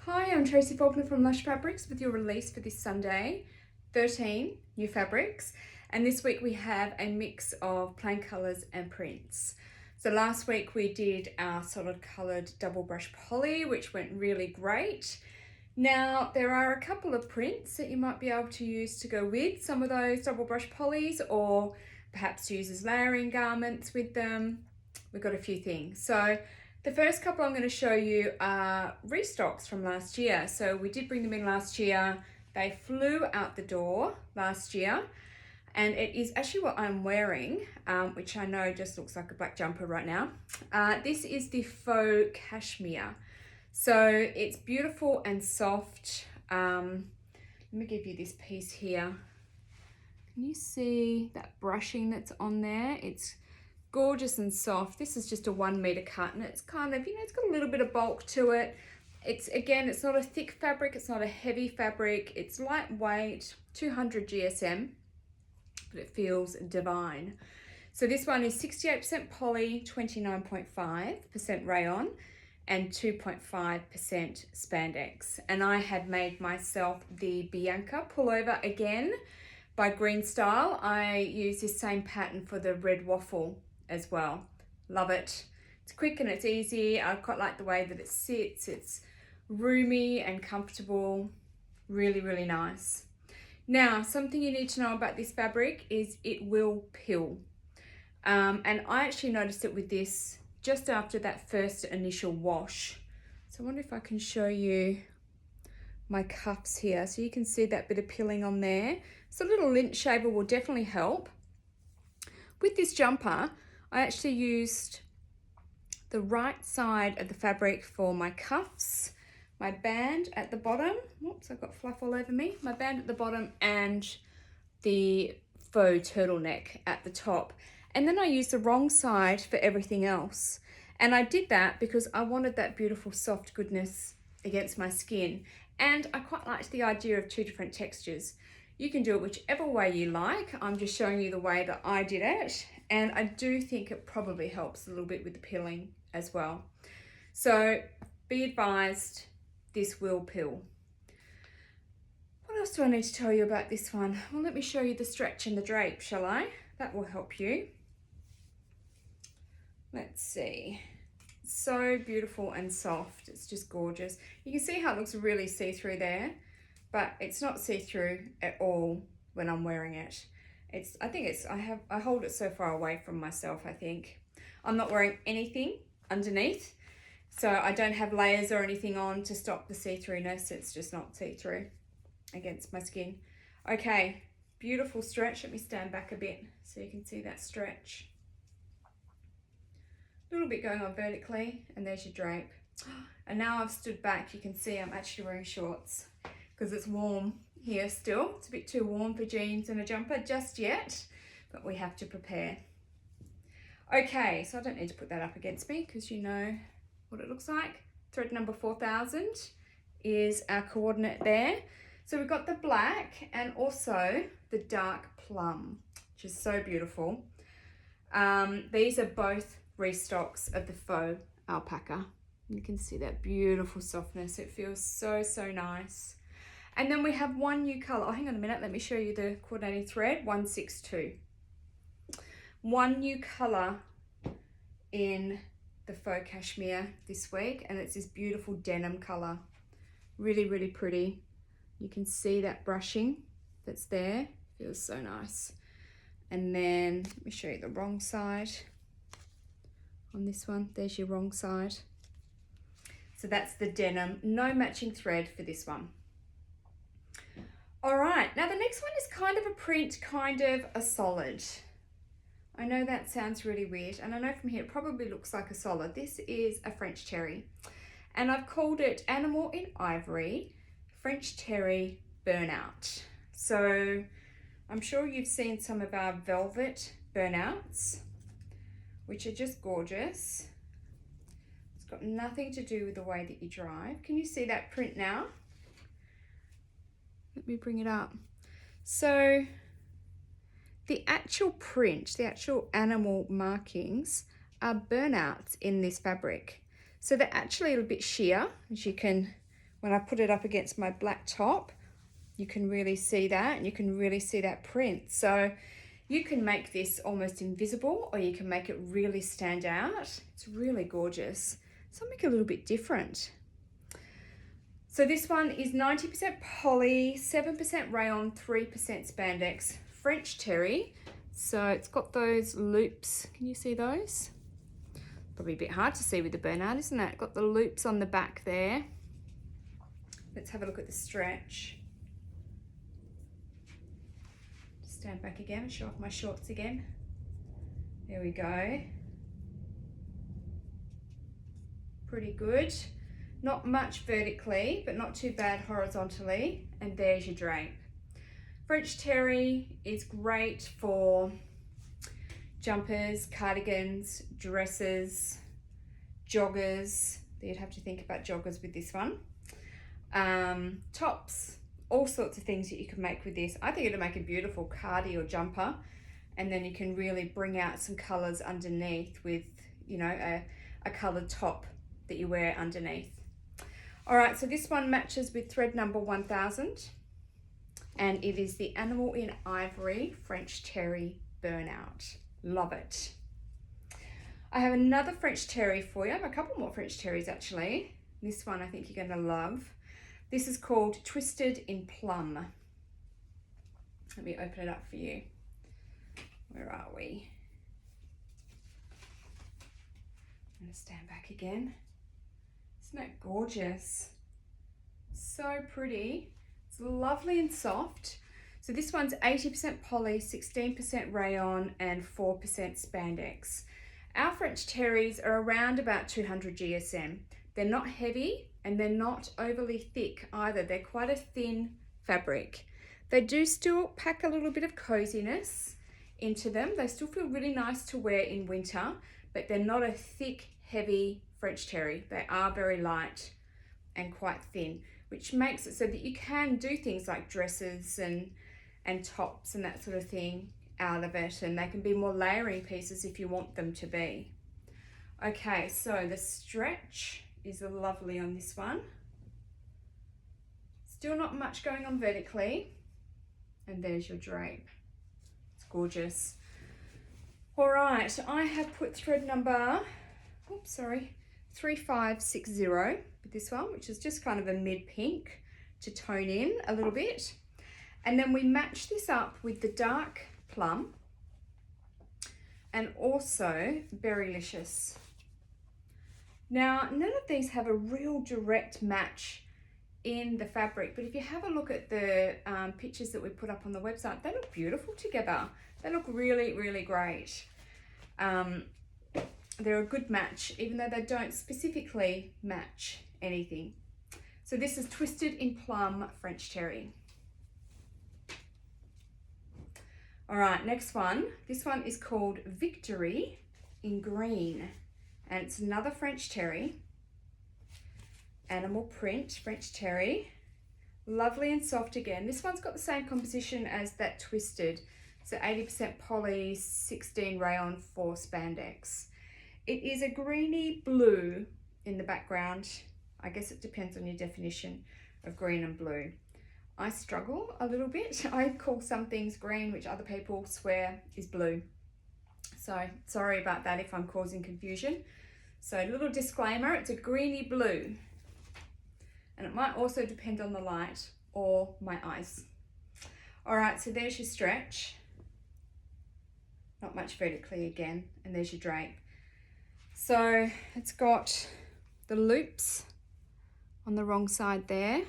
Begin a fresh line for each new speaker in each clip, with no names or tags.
Hi, I'm Tracy Faulkner from Lush Fabrics with your release for this Sunday, 13 new fabrics. And this week we have a mix of plain colours and prints. So last week we did our solid coloured double brush poly, which went really great. Now there are a couple of prints that you might be able to use to go with some of those double brush polys, or perhaps use as layering garments with them. We've got a few things. So the first couple I'm going to show you are restocks from last year. So we did bring them in last year. They flew out the door last year. And it is actually what I'm wearing, which I know just looks like a black jumper right now. This is the Faux cashmere. So it's beautiful and soft. Let me give you this piece here. Can you see that brushing that's on there? It's gorgeous and soft. This is just a 1 meter cut, and it's kind of, it's got a little bit of bulk to it. It's not a thick fabric, it's not a heavy fabric, it's lightweight, 200 GSM, but it feels divine. So this one is 68% poly, 29.5% rayon, and 2.5% spandex. And I had made myself the Bianca pullover again by Green Style. I use this same pattern for the red waffle as well. Love it. It's quick and it's easy. I quite like the way that it sits. It's roomy and comfortable. Really, really nice. Now, something you need to know about this fabric is it will peel. And I actually noticed it with this just after that first initial wash. So I wonder if I can show you my cuffs here. So you can see that bit of peeling on there. So a little lint shaver will definitely help. With this jumper, I actually used the right side of the fabric for my cuffs, my band at the bottom. Whoops, I've got fluff all over me. My band at the bottom and the faux turtleneck at the top. And then I used the wrong side for everything else. And I did that because I wanted that beautiful soft goodness against my skin. And I quite liked the idea of two different textures. You can do it whichever way you like. I'm just showing you the way that I did it. And I do think it probably helps a little bit with the peeling as well. So be advised, this will peel. What else do I need to tell you about this one? Well, let me show you the stretch and the drape, shall I? That will help you. Let's see. So beautiful and soft. It's just gorgeous. You can see how it looks really see-through there, but it's not see-through at all when I'm wearing it. I hold it so far away from myself, I think. I'm not wearing anything underneath, so I don't have layers or anything on to stop the see-throughness. It's just not see-through against my skin. Okay, beautiful stretch. Let me stand back a bit so you can see that stretch. A little bit going on vertically, and there's your drape. And now I've stood back, you can see I'm actually wearing shorts because it's warm here still. It's a bit too warm for jeans and a jumper just yet, but we have to prepare. Okay, so I don't need to put that up against me because you know what it looks like. Thread number 4000 is our coordinate there. So we've got the black and also the dark plum, which is so beautiful. These are both restocks of the faux alpaca. You can see that beautiful softness. It feels so, so nice. And then we have one new color. Oh, hang on a minute. Let me show you the coordinating thread, 162. One new color in the faux cashmere this week, and it's this beautiful denim color. Really, really pretty. You can see that brushing that's there. Feels so nice. And then let me show you the wrong side on this one. There's your wrong side. So that's the denim. No matching thread for this one. All right, now the next one is kind of a print, kind of a solid. I know that sounds really weird, and I know from here it probably looks like a solid. This is a French terry, and I've called it Animal in Ivory French Terry Burnout. So I'm sure you've seen some of our velvet burnouts, which are just gorgeous. It's got nothing to do with the way that you drive. Can you see that print now? Let me bring it up. So the actual print, the actual animal markings are burnouts in this fabric. So they're actually a little bit sheer, as you can when I put it up against my black top, you can really see that, and you can really see that print. So you can make this almost invisible, or you can make it really stand out. It's really gorgeous. So I'll make it a little bit different. So this one is 90% poly, 7% rayon, 3% spandex, French terry. So it's got those loops. Can you see those? Probably a bit hard to see with the burnout, isn't it? Got the loops on the back there. Let's have a look at the stretch. Stand back again and show off my shorts again. There we go. Pretty good. Not much vertically, but not too bad horizontally. And there's your drape. French terry is great for jumpers, cardigans, dresses, joggers. You'd have to think about joggers with this one. Tops, all sorts of things that you can make with this. I think it'll make a beautiful cardi or jumper, and then you can really bring out some colours underneath with, you know, a coloured top that you wear underneath. All right, so this one matches with thread number 1000, and it is the Animal in Ivory French Terry Burnout. Love it. I have another French terry for you. I have a couple more French terries actually. This one I think you're going to love. This is called Twisted in Plum. Let me open it up for you. Where are we? I'm going to stand back again. Isn't that gorgeous? So pretty. It's lovely and soft. So this one's 80% poly, 16% rayon, and 4% spandex. Our French terries are around about 200 GSM. They're not heavy and they're not overly thick either. They're quite a thin fabric. They do still pack a little bit of coziness into them. They still feel really nice to wear in winter, but they're not a thick, heavy French terry. They are very light and quite thin, which makes it so that you can do things like dresses and tops and that sort of thing out of it, and they can be more layering pieces if you want them to be. Okay, so the stretch is lovely on this one. Still not much going on vertically, and there's your drape. It's gorgeous. All right, I have put thread number 3560 with this one, which is just kind of a mid pink to tone in a little bit. And then we match this up with the dark plum and also Berrylicious. Now, none of these have a real direct match in the fabric, but if you have a look at the pictures that we put up on the website, they look beautiful together. They look really, really great. They're a good match, even though they don't specifically match anything. So this is Twisted in Plum French Terry. All right, next one. This one is called Victory in Green, and it's another French terry, animal print French terry. Lovely and soft again. This one's got the same composition as that Twisted. So 80% poly, 16 rayon, 4 spandex. It is a greeny blue in the background. I guess it depends on your definition of green and blue. I struggle a little bit. I call some things green, which other people swear is blue. So sorry about that if I'm causing confusion. So a little disclaimer, it's a greeny blue. And it might also depend on the light or my eyes. All right, so there's your stretch. Not much vertically again, and there's your drape. So it's got the loops on the wrong side there.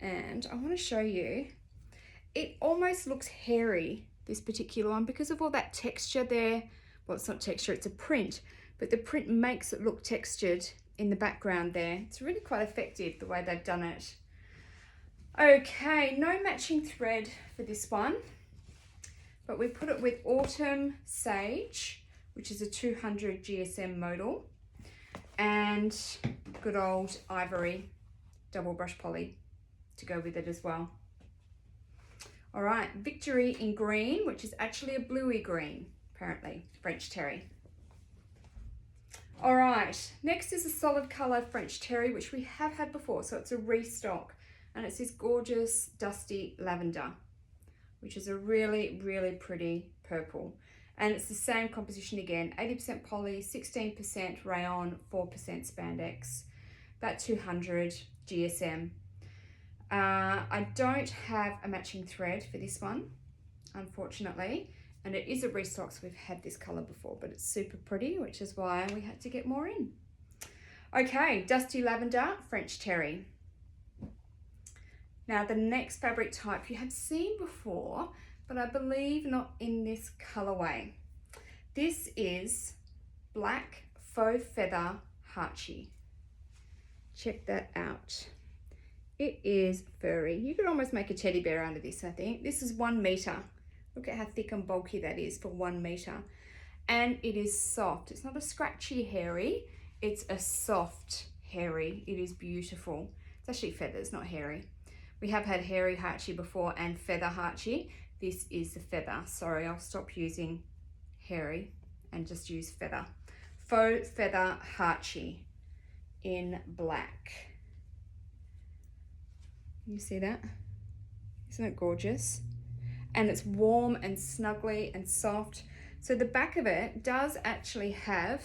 And I want to show you, it almost looks hairy, this particular one, because of all that texture there. Well, it's not texture, it's a print, but the print makes it look textured in the background there. It's really quite effective the way they've done it. Okay, no matching thread for this one, but we put it with Autumn Sage, which is a 200 GSM modal, and good old Ivory double brush poly to go with it as well. All right, Victory in Green, which is actually a bluey green, apparently, French terry. All right, next is a solid color French terry, which we have had before. So it's a restock, and it's this gorgeous dusty lavender, which is a really, really pretty purple. And it's the same composition again, 80% poly, 16% rayon, 4% spandex, about 200 GSM. I don't have a matching thread for this one, unfortunately, and it is a restock, so we've had this color before, but it's super pretty, which is why we had to get more in. Okay, dusty lavender, French terry. Now the next fabric type you have seen before, but I believe not in this colorway. This is black faux feather hatchi. Check that out. It is furry. You could almost make a teddy bear out of this, I think. This is 1 meter. Look at how thick and bulky that is for 1 meter. And it is soft. It's not a scratchy hairy, it's a soft hairy. It is beautiful. It's actually feathers, not hairy. We have had hairy hatchi before and feather hatchi. This is the feather. Sorry, I'll stop using hairy and just use feather. Faux feather hatchi in black. You see that? Isn't it gorgeous? And it's warm and snuggly and soft. So the back of it does actually have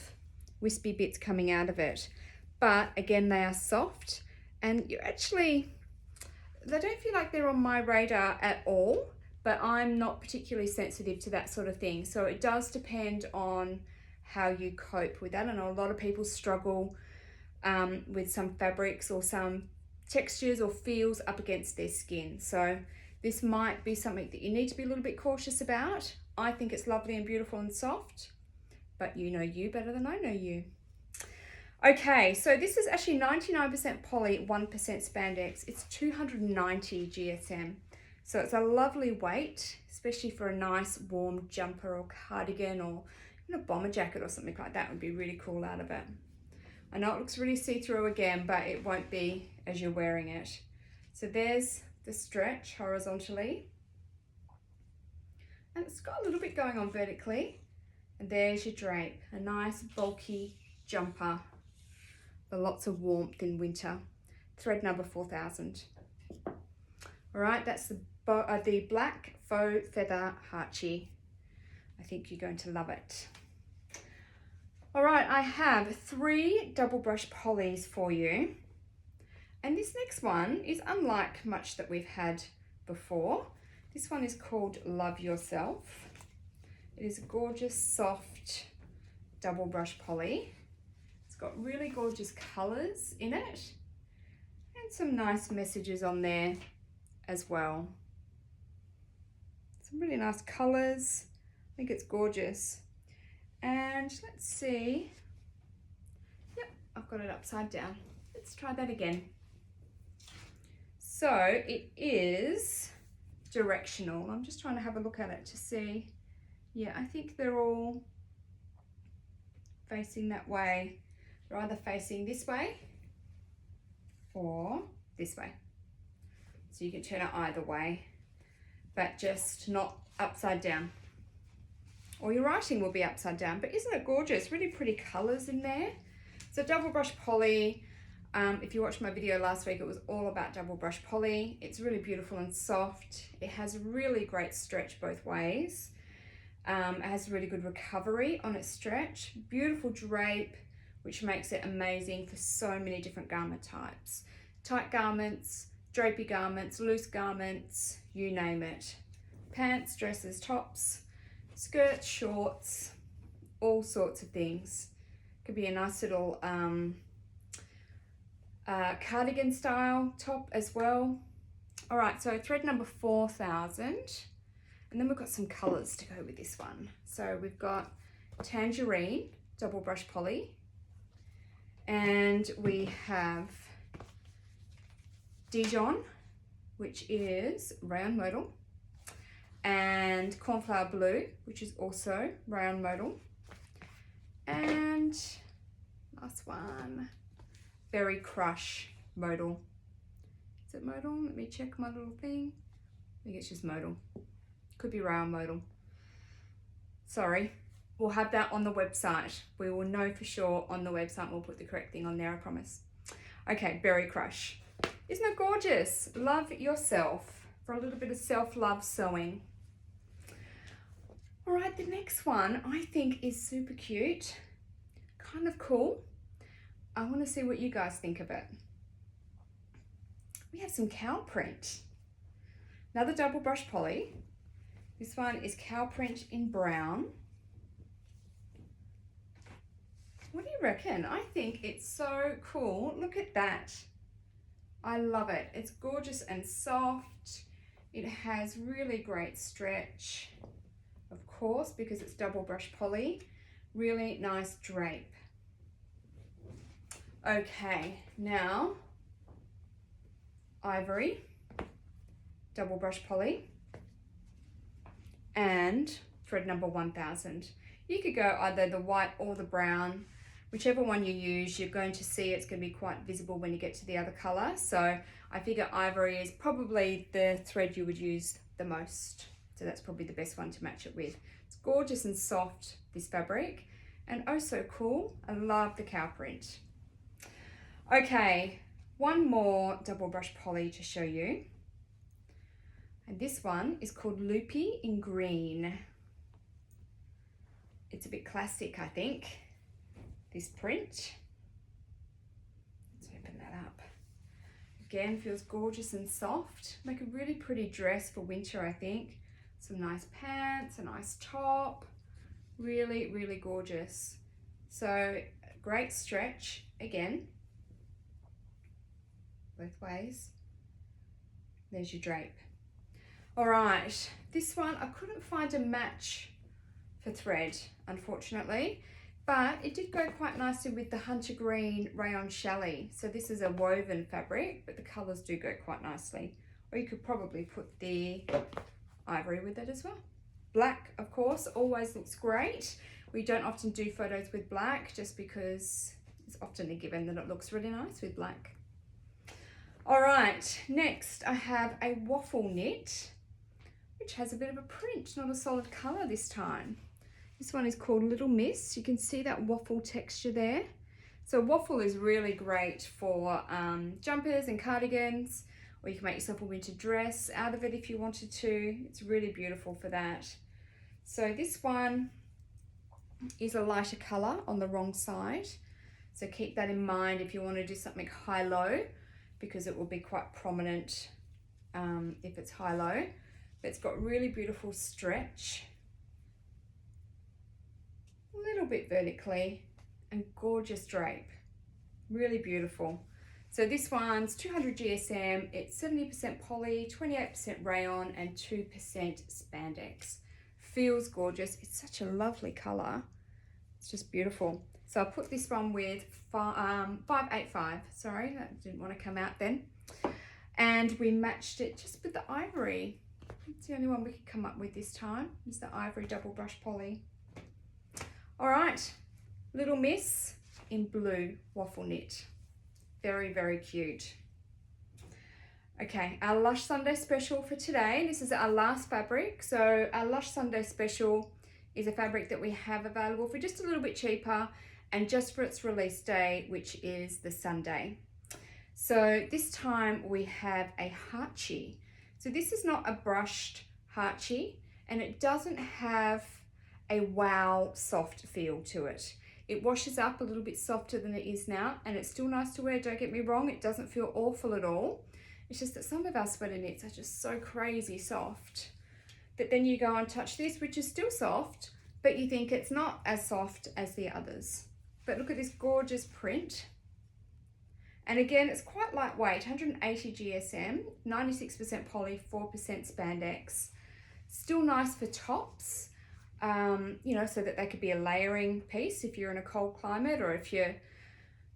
wispy bits coming out of it. But again, they are soft, and you actually, they don't feel like they're on my radar at all, but I'm not particularly sensitive to that sort of thing. So it does depend on how you cope with that. I know a lot of people struggle with some fabrics or some textures or feels up against their skin. So this might be something that you need to be a little bit cautious about. I think it's lovely and beautiful and soft, but you know you better than I know you. Okay, so this is actually 99% poly, 1% spandex. It's 290 GSM. So it's a lovely weight, especially for a nice warm jumper or cardigan, or a bomber jacket or something like that would be really cool out of it. I know it looks really see-through again, but it won't be as you're wearing it. So there's the stretch horizontally. And it's got a little bit going on vertically. And there's your drape, a nice bulky jumper for lots of warmth in winter. Thread number 4000. All right, that's the black faux feather hatchi. I think you're going to love it. All right, I have 3 double brush polys for you. And this next one is unlike much that we've had before. This one is called Love Yourself. It is a gorgeous, soft double brush poly. It's got really gorgeous colors in it and some nice messages on there as well. Some really nice colors. I think it's gorgeous. And let's see. Yep, I've got it upside down. Let's try that again. So it is directional. I'm just trying to have a look at it to see. Yeah, I think they're all facing that way. They're either facing this way or this way. So you can turn it either way, but just not upside down. Or your writing will be upside down, but isn't it gorgeous? Really pretty colors in there. So double brush poly. If you watched my video last week, it was all about double brush poly. It's really beautiful and soft. It has really great stretch both ways. It has really good recovery on its stretch. Beautiful drape, which makes it amazing for so many different garment types. Tight garments, drapey garments, loose garments, you name it. Pants, dresses, tops, skirts, shorts, all sorts of things. Could be a nice little cardigan style top as well. All right, so thread number 4000, and then we've got some colors to go with this one. So we've got tangerine, double brush poly, and we have Dijon, which is rayon modal, and cornflower blue, which is also rayon modal, and last one, berry crush modal. Is it modal? Let me check my little thing. I think it's just modal. Could be rayon modal. Sorry. we'll have that on the website. We will know for sure on the website. We'll put the correct thing on there, I promise. Okay, Berry Crush. Isn't it gorgeous? Love yourself. For a little bit of self-love sewing. All right, the next one I think is super cute. Kind of cool. I want to see what you guys think of it. We have some cow print. Another double brush poly. This one is cow print in brown. What do you reckon? I think it's so cool. Look at that. I love it. It's gorgeous and soft. It has really great stretch, of course, because it's double brush poly. Really nice drape. Okay, now ivory, double brush poly, and thread number 1000. You could go either the white or the brown. Whichever one you use, you're going to see it's going to be quite visible when you get to the other color. So I figure ivory is probably the thread you would use the most. So that's probably the best one to match it with. It's gorgeous and soft, this fabric, and oh so cool. I love the cow print. Okay, one more double brush poly to show you. And this one is called Loopy in green. It's a bit classic, I think, this print. Let's open that up. Again, feels gorgeous and soft. Make a really pretty dress for winter, I think. Some nice pants, a nice top. Really, really gorgeous. So great stretch, again, both ways. There's your drape. All right, this one, I couldn't find a match for thread, unfortunately, but it did go quite nicely with the hunter green rayon chalet. So this is a woven fabric, but the colors do go quite nicely. Or you could probably put the ivory with it as well. Black, of course, always looks great. We don't often do photos with black just because it's often a given that it looks really nice with black. All right, next I have a waffle knit, which has a bit of a print, not a solid color this time. This one is called Little Miss. You can see that waffle texture there. So waffle is really great for jumpers and cardigans, or you can make yourself a winter dress out of it if you wanted to. It's really beautiful for that. So this one is a lighter color on the wrong side. So keep that in mind if you want to do something high-low, because it will be quite prominent if it's high-low. But it's got really beautiful stretch, a little bit vertically, and gorgeous drape. Really beautiful. So this one's 200 GSM, it's 70% poly, 28% rayon, and 2% spandex. Feels gorgeous. It's such a lovely color. It's just beautiful. So I put this one with 585. Sorry, that didn't want to come out then. And we matched it just with the ivory. It's the only one we could come up with this time, is the ivory double brush poly. All right, Little Miss in blue waffle knit. Very, very cute. Okay, our Lush Sunday special for today. This is our last fabric. So our Lush Sunday special is a fabric that we have available for just a little bit cheaper and just for its release day, which is the Sunday. So this time we have a hatchi. So this is not a brushed hatchi, and it doesn't have a wow soft feel to it. It washes up a little bit softer than it is now, and it's still nice to wear, don't get me wrong. It doesn't feel awful at all. It's just that some of our sweater knits are just so crazy soft that then you go and touch this, which is still soft, but you think it's not as soft as the others. But look at this gorgeous print. And again, it's quite lightweight, 180 GSM, 96% poly, 4% spandex. Still nice for tops, you know, so that they could be a layering piece if you're in a cold climate, or if you're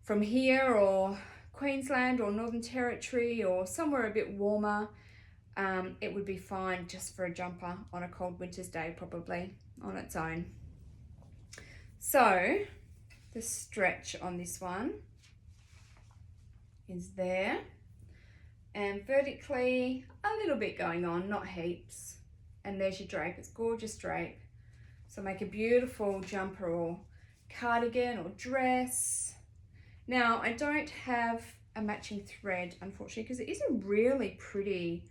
from here or Queensland or Northern Territory or somewhere a bit warmer. It would be fine just for a jumper on a cold winter's day, probably on its own. So the stretch on this one is there, and vertically a little bit going on, not heaps. And there's your drape. It's gorgeous drape. So make a beautiful jumper or cardigan or dress. Now I don't have a matching thread, unfortunately, because it is a really pretty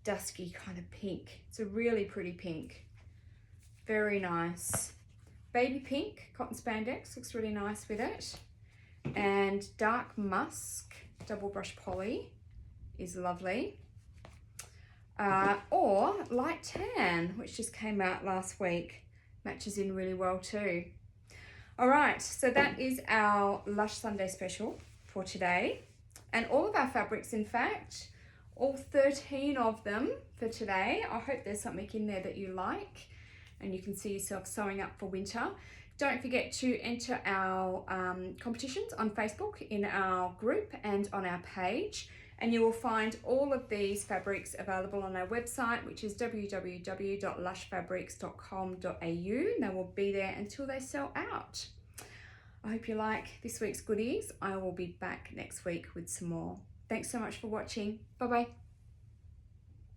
dusky kind of pink. It's a really pretty pink. Very nice. Baby pink cotton spandex looks really nice with it. And dark musk double brush poly is lovely. Or light tan, which just came out last week. Matches in really well too. All right, so that is our Lush Sunday special for today. And all of our fabrics, in fact, all 13 of them for today. I hope there's something in there that you like and you can see yourself sewing up for winter. Don't forget to enter our competitions on Facebook in our group and on our page. And you will find all of these fabrics available on our website, which is www.lushfabrics.com.au. They will be there until they sell out. I hope you like this week's goodies. I will be back next week with some more. Thanks so much for watching. Bye-bye.